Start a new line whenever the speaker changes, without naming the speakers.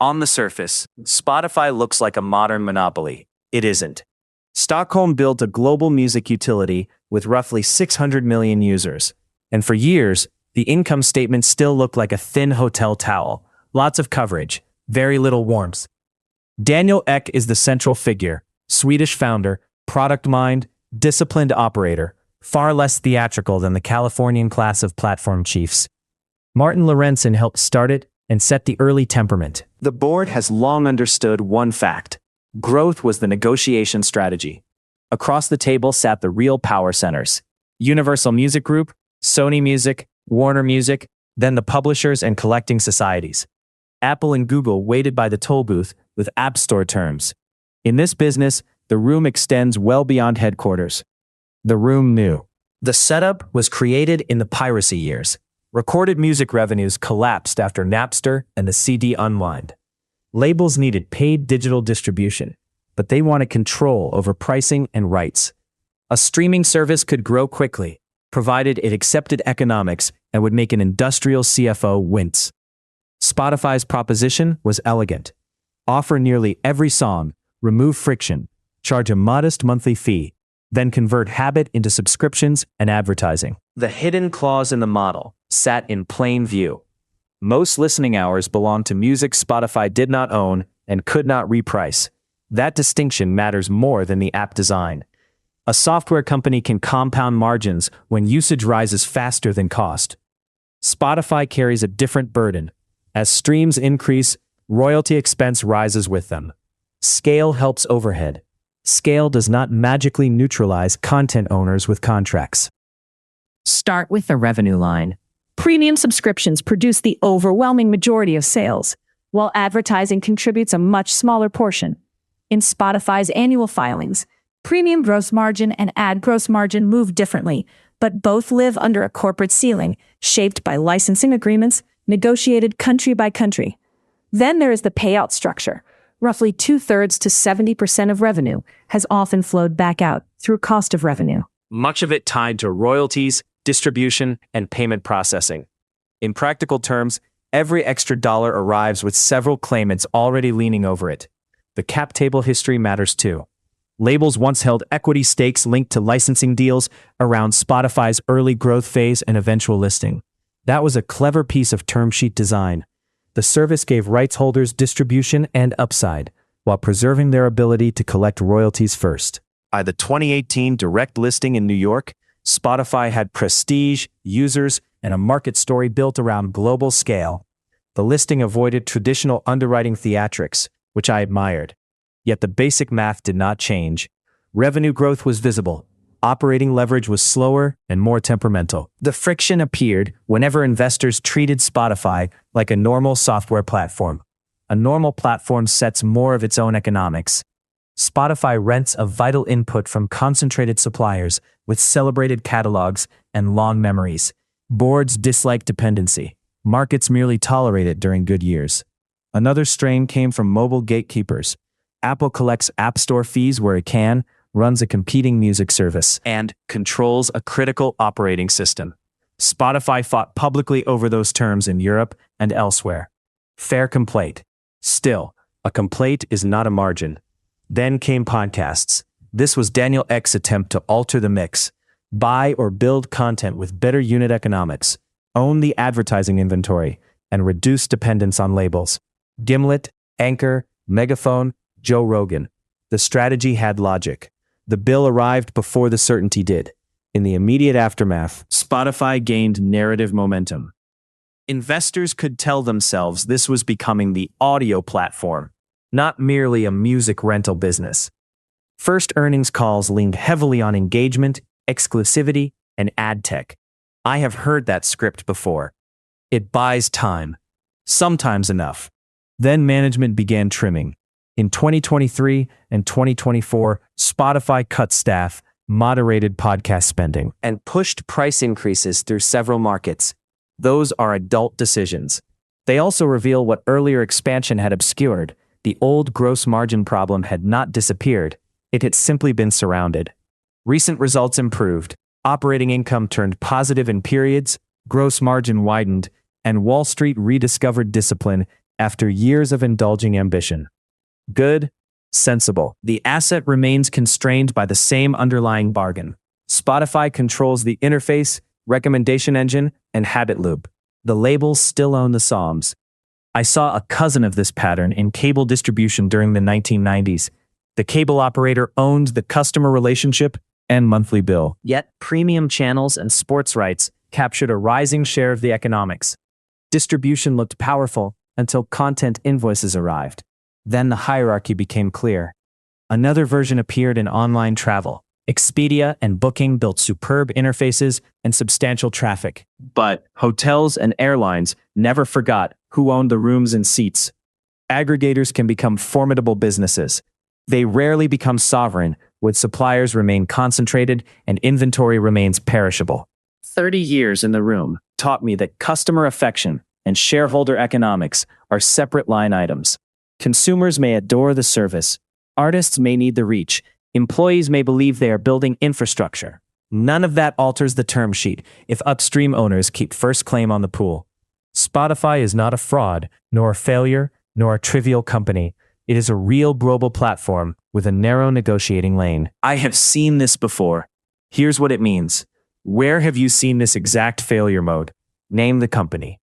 On the surface, Spotify looks like a modern monopoly. It isn't. Stockholm built a global music utility with roughly 600 million users. And for years, the income statement still looked like a thin hotel towel. Lots of coverage, very little warmth. Daniel Ek is the central figure, Swedish founder, product mind, disciplined operator, far less theatrical than the Californian class of platform chiefs. Martin Lorentzen helped start it and set the early temperament. The board has long understood one fact. Growth was the negotiation strategy. Across the table sat the real power centers. Universal Music Group, Sony Music, Warner Music, then the publishers and collecting societies. Apple and Google waited by the toll booth with App Store terms. In this business, the room extends well beyond headquarters. The room knew. The setup was created in the piracy years. Recorded music revenues collapsed after Napster and the CD unwind. Labels needed paid digital distribution, but they wanted control over pricing and rights. A streaming service could grow quickly, provided it accepted economics and would make an industrial CFO wince. Spotify's proposition was elegant. Offer nearly every song, remove friction, charge a modest monthly fee, then convert habit into subscriptions and advertising. The hidden clause in the model sat in plain view. Most listening hours belonged to music Spotify did not own and could not reprice. That distinction matters more than the app design. A software company can compound margins when usage rises faster than cost. Spotify carries a different burden. As streams increase, royalty expense rises with them. Scale helps overhead. Scale does not magically neutralize content owners with contracts.
Start with the revenue line. Premium subscriptions produce the overwhelming majority of sales, while advertising contributes a much smaller portion. In Spotify's annual filings, premium gross margin and ad gross margin move differently, but both live under a corporate ceiling shaped by licensing agreements negotiated country by country. Then there is the payout structure. Roughly 2/3 to 70% of revenue has often flowed back out through cost of revenue.
Much of it tied to royalties, distribution, and payment processing. In practical terms, every extra dollar arrives with several claimants already leaning over it. The cap table history matters too. Labels once held equity stakes linked to licensing deals around Spotify's early growth phase and eventual listing. That was a clever piece of term sheet design. The service gave rights holders distribution and upside, while preserving their ability to collect royalties first. By the 2018 direct listing in New York, Spotify had prestige, users, and a market story built around global scale. The listing avoided traditional underwriting theatrics, which I admired. Yet the basic math did not change. Revenue growth was visible. Operating leverage was slower and more temperamental. The friction appeared whenever investors treated Spotify like a normal software platform. A normal platform sets more of its own economics. Spotify rents a vital input from concentrated suppliers with celebrated catalogs and long memories. Boards dislike dependency. Markets merely tolerate it during good years. Another strain came from mobile gatekeepers. Apple collects App Store fees where it can, runs a competing music service, and controls a critical operating system. Spotify fought publicly over those terms in Europe and elsewhere. Fair complaint. Still, a complaint is not a margin. Then came podcasts. This was Daniel Ek's attempt to alter the mix. Buy or build content with better unit economics, own the advertising inventory, and reduce dependence on labels. Gimlet, Anchor, Megaphone, Joe Rogan. The strategy had logic. The bill arrived before the certainty did. In the immediate aftermath, Spotify gained narrative momentum. Investors could tell themselves this was becoming the audio platform, not merely a music rental business. First earnings calls leaned heavily on engagement, exclusivity, and ad tech. I have heard that script before. It buys time. Sometimes enough. Then management began trimming. In 2023 and 2024, Spotify cut staff, moderated podcast spending, and pushed price increases through several markets. Those are adult decisions. They also reveal what earlier expansion had obscured. The old gross margin problem had not disappeared. It had simply been surrounded. Recent results improved. Operating income turned positive in periods, gross margin widened, and Wall Street rediscovered discipline after years of indulging ambition. Good, sensible. The asset remains constrained by the same underlying bargain. Spotify controls the interface, recommendation engine, and habit loop. The labels still own the Psalms. I saw a cousin of this pattern in cable distribution during the 1990s. The cable operator owned the customer relationship and monthly bill. Yet, premium channels and sports rights captured a rising share of the economics. Distribution looked powerful until content invoices arrived. Then the hierarchy became clear. Another version appeared in online travel. Expedia and Booking built superb interfaces and substantial traffic. But hotels and airlines never forgot who owned the rooms and seats. Aggregators can become formidable businesses. They rarely become sovereign, with suppliers remain concentrated and inventory remains perishable. 30 years in the room taught me that customer affection and shareholder economics are separate line items. Consumers may adore the service. Artists may need the reach. Employees may believe they are building infrastructure. None of that alters the term sheet if upstream owners keep first claim on the pool. Spotify is not a fraud, nor a failure, nor a trivial company. It is a real global platform with a narrow negotiating lane. I have seen this before. Here's what it means. Where have you seen this exact failure mode? Name the company.